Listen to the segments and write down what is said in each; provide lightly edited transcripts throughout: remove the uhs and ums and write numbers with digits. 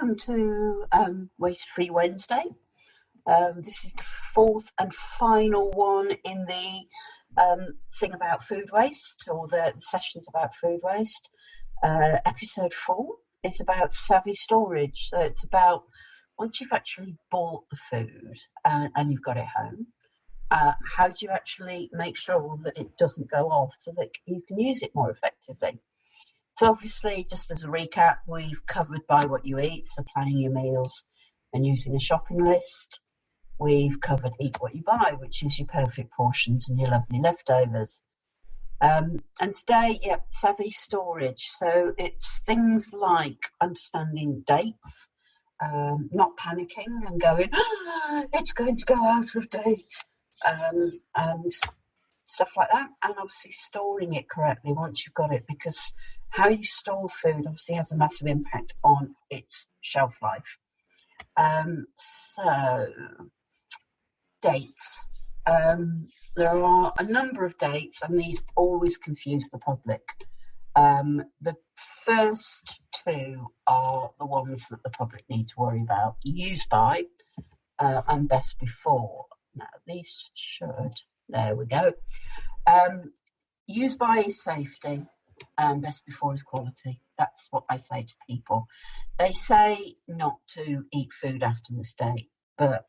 welcome to Waste Free Wednesday. This is the fourth and final one in the thing about food waste, or the sessions about food waste. Episode 4 is about savvy storage. So it's about once you've actually bought the food and you've got it home, how do you actually make sure that it doesn't go off so that you can use it more effectively? So obviously, just as a recap, we've covered buy what you eat, so planning your meals and using a shopping list. We've covered eat what you buy, which is your perfect portions and your lovely leftovers. And today, savvy storage. So it's things like understanding dates, not panicking and going, it's going to go out of date, and stuff like that. And obviously storing it correctly once you've got it, because how you store food obviously has a massive impact on its shelf life. So, dates. There are a number of dates, and these always confuse the public. The first two are the ones that the public need to worry about: use by and best before. Now, these should, there we go. Use by is safety. Best before is quality. That's what I say to people. They say not to eat food after this date, but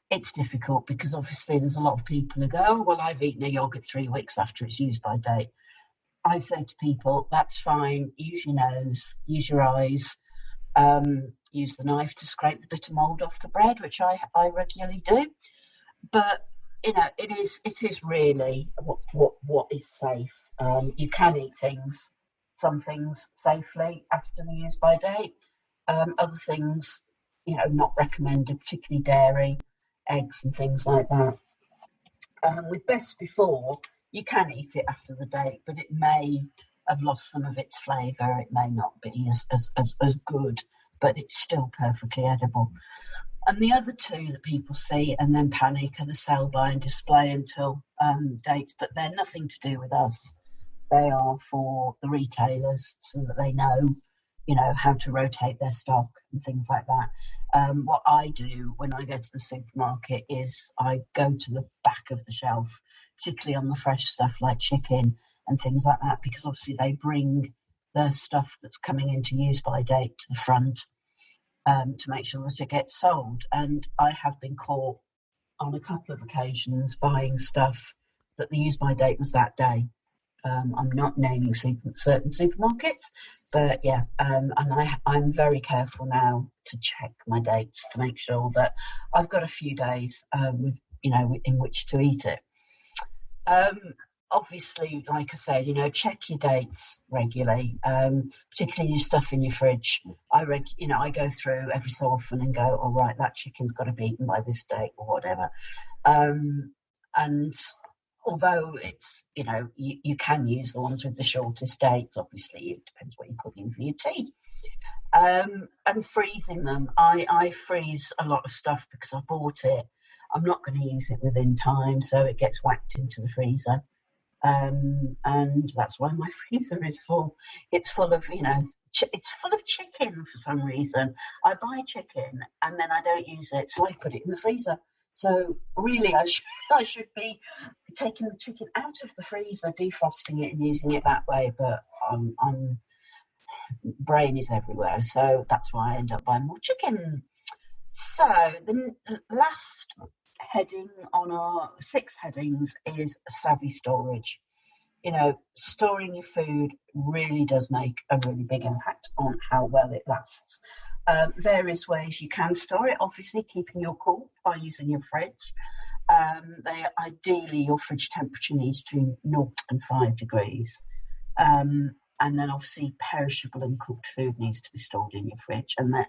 it's difficult because obviously there's a lot of people who go, oh, well, I've eaten a yogurt 3 weeks after its use by date. I say to people, that's fine. Use your nose, use your eyes, use the knife to scrape the bit of mould off the bread, which I regularly do. But you know, it is really what is safe. You can eat some things safely after the use by date. Other things, not recommended, particularly dairy, eggs and things like that. With best before, you can eat it after the date, but it may have lost some of its flavour. It may not be as good, but it's still perfectly edible. And the other two that people see and then panic are the sell by and display until dates, but they're nothing to do with us. They are for the retailers so that they know, how to rotate their stock and things like that. What I do when I go to the supermarket is I go to the back of the shelf, particularly on the fresh stuff like chicken and things like that, because obviously they bring the stuff that's coming into use by date to the front. To make sure that it gets sold. And I have been caught on a couple of occasions buying stuff that the use by date was that day. I'm not naming certain supermarkets, but and I'm very careful now to check my dates to make sure that I've got a few days in which to eat it. Obviously, like I said, check your dates regularly, particularly your stuff in your fridge. I go through every so often and go, all right, that chicken's got to be eaten by this date or whatever. And although it's, you can use the ones with the shortest dates, obviously it depends what you're cooking for your tea. And freezing them. I freeze a lot of stuff because I bought it. I'm not going to use it within time, so it gets whacked into the freezer. And that's why my freezer is full. It's full of, it's full of chicken for some reason. I buy chicken and then I don't use it, so I put it in the freezer. So really, I should be taking the chicken out of the freezer, defrosting it and using it that way. But brain is everywhere, so that's why I end up buying more chicken. So the last heading on our 6 headings is savvy storage. Storing your food really does make a really big impact on how well it lasts. Various ways you can store it, obviously keeping your cool by using your fridge. Ideally, your fridge temperature needs between 0 and 5 degrees. And then obviously perishable and cooked food needs to be stored in your fridge. And that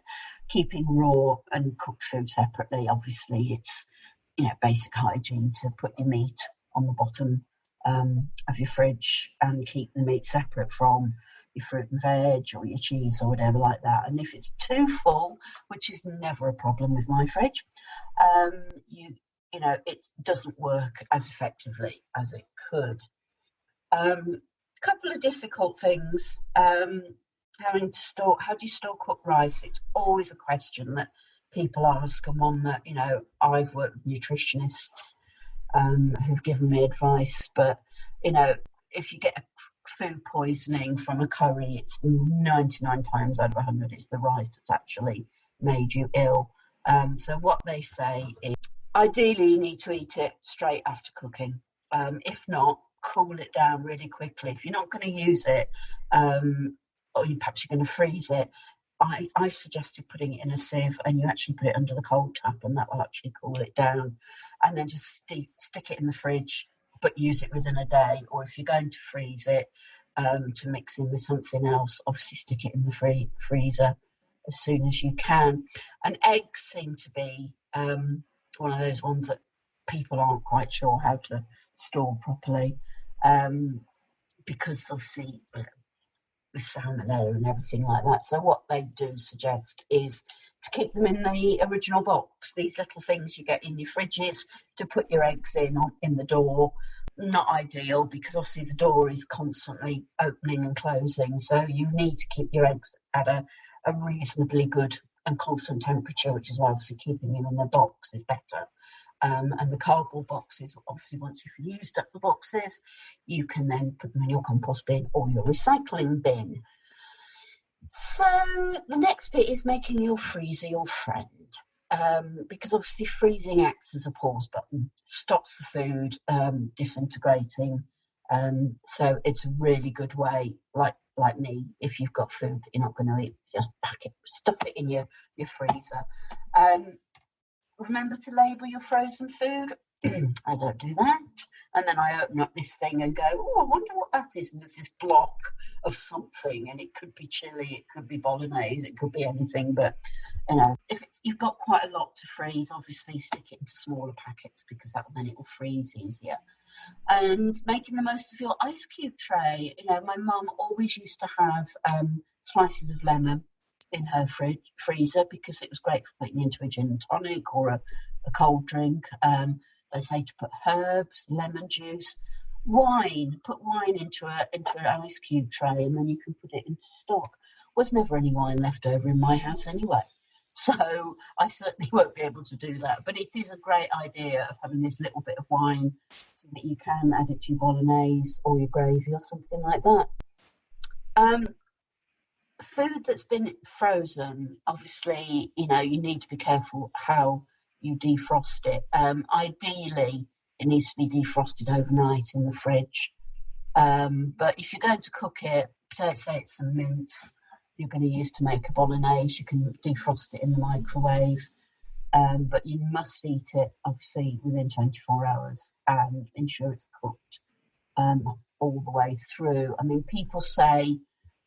keeping raw and cooked food separately, obviously it's, basic hygiene to put your meat on the bottom of your fridge and keep the meat separate from your fruit and veg or your cheese or whatever like that. And if it's too full, which is never a problem with my fridge, it doesn't work as effectively as it could. Couple of difficult things. How do you store cooked rice? It's always a question that people ask, and one that, I've worked with nutritionists who've given me advice. But, if you get a food poisoning from a curry, it's 99 times out of 100 it's the rice that's actually made you ill. So what they say is, ideally, you need to eat it straight after cooking. If not, cool it down really quickly. If you're not going to use it, or perhaps you're going to freeze it, I've suggested putting it in a sieve, and you actually put it under the cold tap, and that will actually cool it down. And then just stick it in the fridge, but use it within a day. Or if you're going to freeze it, to mix in with something else, obviously stick it in the freezer as soon as you can. And eggs seem to be one of those ones that people aren't quite sure how to store properly, because obviously with salmonella and everything like that. So what they do suggest is to keep them in the original box. These little things you get in your fridges to put your eggs in the door. Not ideal, because obviously the door is constantly opening and closing. So you need to keep your eggs at a reasonably good and constant temperature, which is why obviously keeping them in the box is better. And the cardboard boxes, obviously, once you've used up the boxes, you can then put them in your compost bin or your recycling bin. So the next bit is making your freezer your friend, because obviously freezing acts as a pause button, stops the food disintegrating. So it's a really good way, like me, if you've got food that you're not going to eat, just pack it, stuff it in your freezer. Remember to label your frozen food. I don't do that. And then I open up this thing and go, oh, I wonder what that is. And there's this block of something, and it could be chili, it could be bolognese, it could be anything. But, if you've got quite a lot to freeze, obviously stick it into smaller packets, because then it will freeze easier. And making the most of your ice cube tray. My mum always used to have slices of lemon in her freezer, because it was great for putting into a gin and tonic or a cold drink. They say to put herbs, lemon juice, wine. Put wine into an ice cube tray, and then you can put it into stock. Was never any wine left over in my house anyway, so I certainly won't be able to do that. But it is a great idea of having this little bit of wine, so that you can add it to your bolognese or your gravy or something like that. Food that's been frozen, obviously, you need to be careful how you defrost it. Ideally, it needs to be defrosted overnight in the fridge. But if you're going to cook it, let's say it's some mince you're going to use to make a bolognese, you can defrost it in the microwave. But you must eat it, obviously, within 24 hours and ensure it's cooked all the way through. I mean, people say,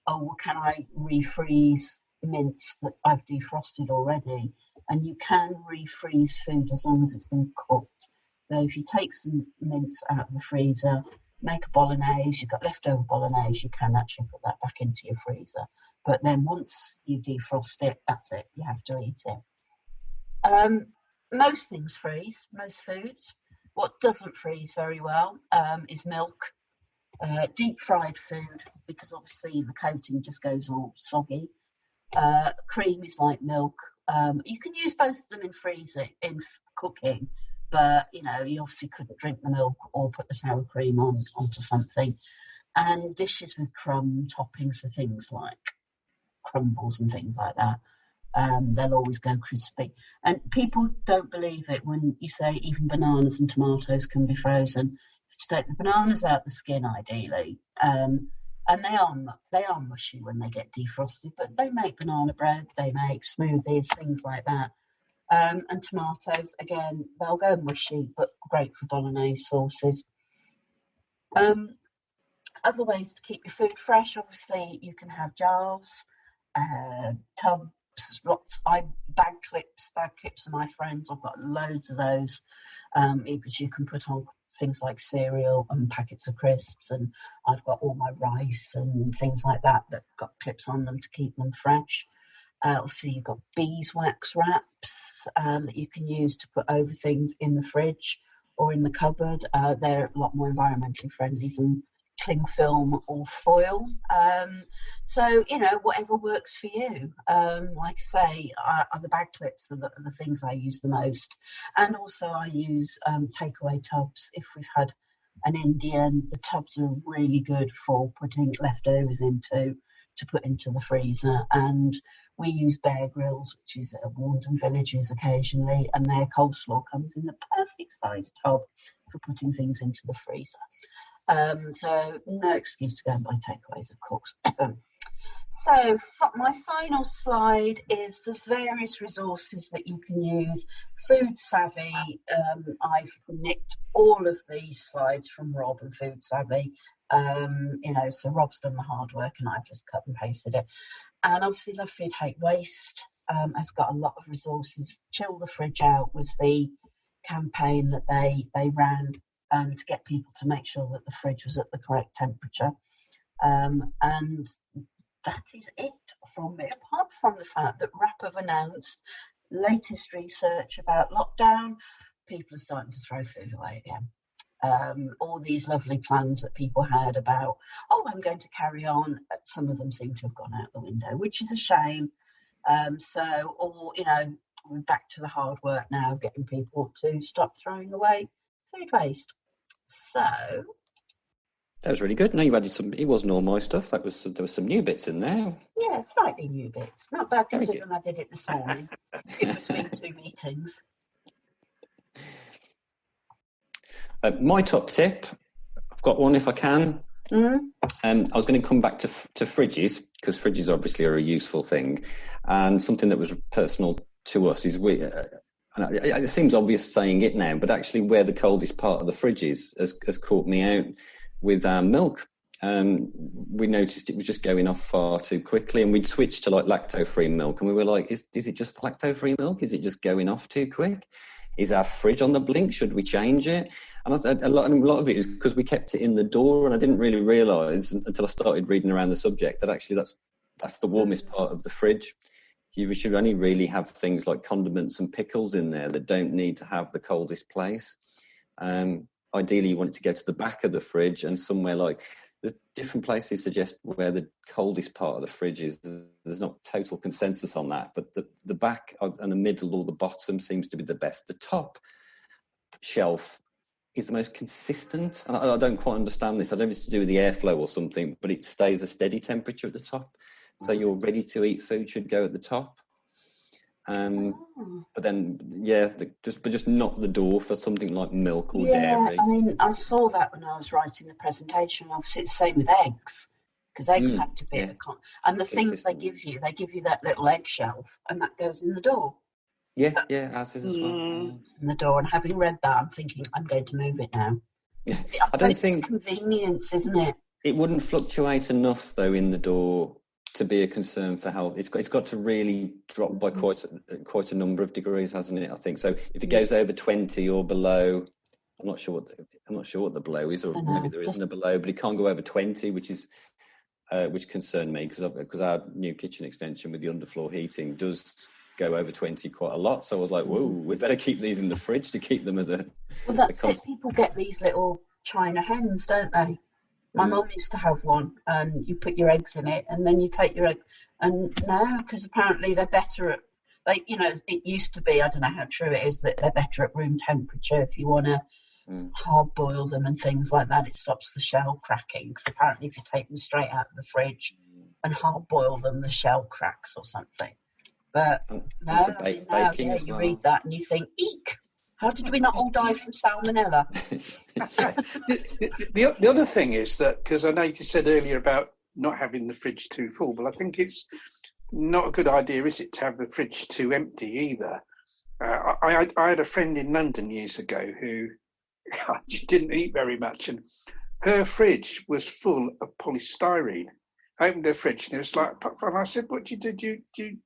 oh, well, can I refreeze mince that I've defrosted already? And you can refreeze food as long as it's been cooked. So if you take some mince out of the freezer, make a bolognese, you've got leftover bolognese, you can actually put that back into your freezer. But then once you defrost it, that's it. You have to eat it. Most things freeze, most foods. What doesn't freeze very well is milk. Deep fried food, because obviously the coating just goes all soggy. Cream is like milk. You can use both of them in cooking, but you obviously couldn't drink the milk or put the sour cream onto something. And dishes with crumb toppings are things like crumbles and things like that. They'll always go crispy. And people don't believe it when you say even bananas and tomatoes can be frozen. To take the bananas out the skin, ideally, and they are mushy when they get defrosted, but they make banana bread, they make smoothies, things like that. And tomatoes, again, they'll go mushy, but great for bolognese sauces. Other ways to keep your food fresh, obviously, you can have jars, tubs, lots. Bag clips are my friends. I've got loads of those, because you can put on things like cereal and packets of crisps, and I've got all my rice and things like that got clips on them to keep them fresh. Obviously, you've got beeswax wraps that you can use to put over things in the fridge or in the cupboard. They're a lot more environmentally friendly than cling film or foil. So, whatever works for you. Like I say, the bag clips are the things I use the most. And also I use takeaway tubs. If we've had an Indian, the tubs are really good for putting leftovers into, to put into the freezer. And we use Bear Grylls, which is at Warndon Villages occasionally, and their coleslaw comes in the perfect size tub for putting things into the freezer. So no excuse to go and buy takeaways, of course. So my final slide is there's various resources that you can use. Food Savvy, I've nicked all of these slides from Rob and Food Savvy. So Rob's done the hard work and I've just cut and pasted it. And obviously Love Food Hate Waste has got a lot of resources. Chill the Fridge Out was the campaign that they ran to get people to make sure that the fridge was at the correct temperature. And that is it from me, apart from the fact that RAP have announced latest research about lockdown. People are starting to throw food away again. All these lovely plans that people had about, I'm going to carry on, some of them seem to have gone out the window, which is a shame. We're back to the hard work now, getting people to stop throwing away food waste. So that was really good. No, you added some. It wasn't all my stuff. There was some new bits in there. Yeah, slightly new bits. Not bad considering I did it this morning in between two meetings. My top tip, I've got one if I can. I was going to come back to fridges, because fridges obviously are a useful thing, and something that was personal to us is and it seems obvious saying it now, but actually where the coldest part of the fridge is has caught me out with our milk. We noticed it was just going off far too quickly, and we'd switched to like lacto-free milk, and we were like, is it just lacto-free milk? Is it just going off too quick? Is our fridge on the blink? Should we change it? And a lot of it is because we kept it in the door, and I didn't really realise until I started reading around the subject that actually that's the warmest part of the fridge. You should only really have things like condiments and pickles in there that don't need to have the coldest place. Ideally, you want it to go to the back of the fridge, and somewhere like the different places suggest where the coldest part of the fridge is. There's not total consensus on that, but the back and the middle or the bottom seems to be the best. The top shelf is the most consistent, and I don't quite understand this. I don't know if it's to do with the airflow or something, but it stays a steady temperature at the top. So your ready-to-eat food should go at the top. But then, just not the door for something like milk or dairy. I mean, I saw that when I was writing the presentation. Obviously, it's the same with eggs, because eggs have to be and the things they give you that little egg shelf, and that goes in the door. Ours is as well. In the door, and having read that, I'm thinking I'm going to move it now. I don't think it's convenience, isn't it? It wouldn't fluctuate enough though in the door to be a concern for health. It's got to really drop by quite a number of degrees, hasn't it? I think so. If it goes over 20 or below, I'm not sure what the below is, or maybe there isn't a below, but it can't go over 20, which concerned me because our new kitchen extension with the underfloor heating does go over 20 quite a lot. So I was like, whoa, we better keep these in the fridge to keep them as a. Well, that's it. People get these little China hens, don't they? My mum used to have one, and you put your eggs in it, and then you take your egg. And now, because apparently they're better at, it used to be, I don't know how true it is, that they're better at room temperature. If you want to hard boil them and things like that, it stops the shell cracking. Because apparently, if you take them straight out of the fridge and hard boil them, the shell cracks or something. But now you read that and you think, eek. How did we not all die from salmonella? The other thing is that, because I know you said earlier about not having the fridge too full, but I think it's not a good idea, is it, to have the fridge too empty either? I had a friend in London years ago who she didn't eat very much, and her fridge was full of polystyrene. I opened her fridge and it was like, and I said, "What do you do? Do you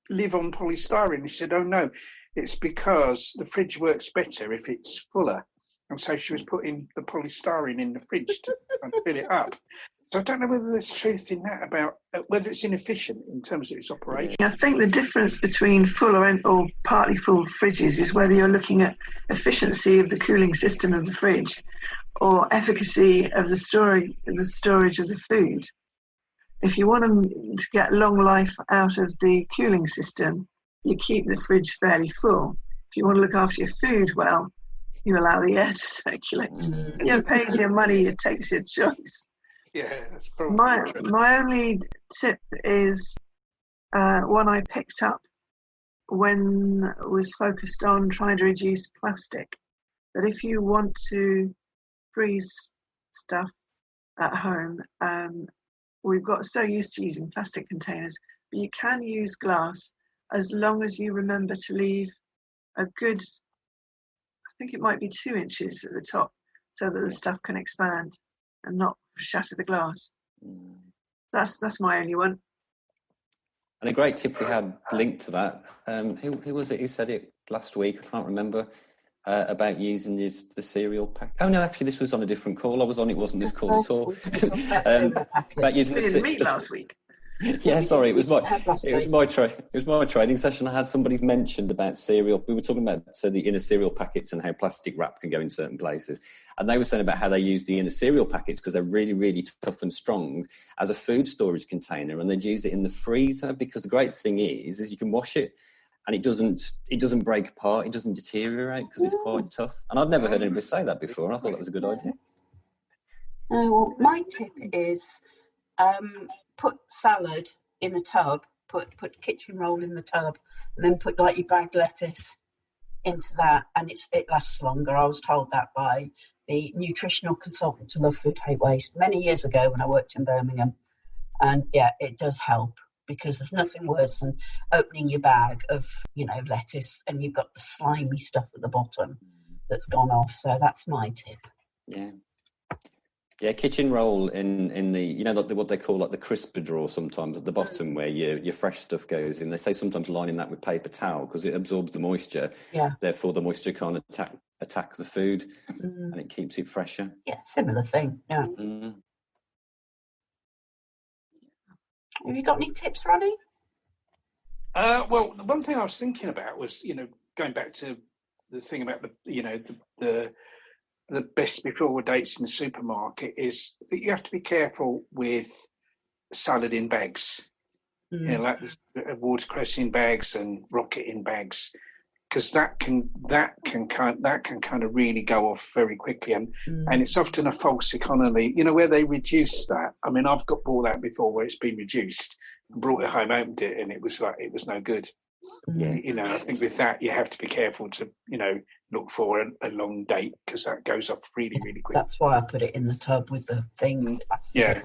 live on polystyrene?" She said, "Oh no, it's because the fridge works better if it's fuller." And so she was putting the polystyrene in the fridge to fill it up. So I don't know whether there's truth in that about whether it's inefficient in terms of its operation. I think the difference between full or partly full fridges is whether you're looking at efficiency of the cooling system of the fridge or efficacy of the storage of the food. If you want them to get long life out of the cooling system, you keep the fridge fairly full. If you want to look after your food well, you allow the air to circulate. You pays your money, it takes your choice. Yeah, that's probably my only tip is one I picked up when I was focused on trying to reduce plastic. That if you want to freeze stuff at home, we've got so used to using plastic containers, but you can use glass as long as you remember to leave a good, I think it might be 2 inches at the top, so that the stuff can expand and not shatter the glass. That's my only one. And a great tip we had linked to that. Who was it who said it last week? I can't remember. About using the cereal pack. Oh no, actually, this was on a different call I was on. It wasn't this call at all. About using we didn't meet last week. Yeah, sorry, it was my training session. I had somebody mentioned about cereal. We were talking about the inner cereal packets and how plastic wrap can go in certain places, and they were saying about how they use the inner cereal packets because they're really, really tough and strong as a food storage container, and they'd use it in the freezer because the great thing is you can wash it. And it doesn't break apart. It doesn't deteriorate because it's quite tough. And I'd never heard anybody say that before. And I thought that was a good idea. Well, my tip is put salad in a tub. Put kitchen roll in the tub, and then put like your bagged lettuce into that, and it lasts longer. I was told that by the nutritional consultant to Love Food Hate Waste many years ago when I worked in Birmingham. And yeah, it does help. Because there's nothing worse than opening your bag of, lettuce and you've got the slimy stuff at the bottom that's gone off. So that's my tip. Yeah, kitchen roll in the, like what they call like the crisper drawer sometimes at the bottom where your fresh stuff goes in. They say sometimes lining that with paper towel because it absorbs the moisture. Yeah. Therefore, the moisture can't attack the food and it keeps it fresher. Yeah, similar thing. Yeah. Have you got any tips, Ronnie? Well, the one thing I was thinking about was, going back to the thing about the best before dates in the supermarket is that you have to be careful with salad in bags, like the watercress in bags and rocket in bags, because that can kind of really go off very quickly, and it's often a false economy, where they reduce that. I mean, I've bought that before where it's been reduced, brought it home, opened it, and it was no good. Yeah, I think with that you have to be careful to look for a long date because that goes off really, really quick. That's why I put it in the tub with the things. Yeah.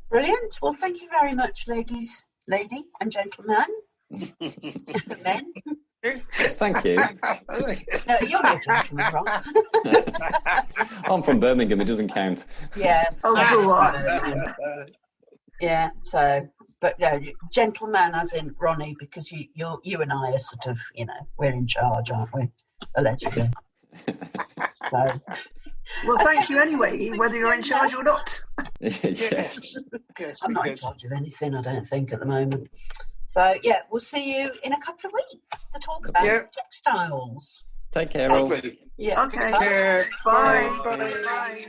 Brilliant. Well, thank you very much, lady and gentlemen. Men. Thank you. No, you're no gentleman, Ron. I'm from Birmingham. It doesn't count. Yes. Yeah. So, but no, gentleman as in Ronnie, because you and I are sort of, we're in charge, aren't we? Allegedly. So. Well, thank you anyway, whether you're in charge or not. Yes, I'm not in charge of anything, I don't think, at the moment. So, yeah, we'll see you in a couple of weeks to talk about textiles. Take care, all. Okay. Yeah. Okay. Bye. Bye.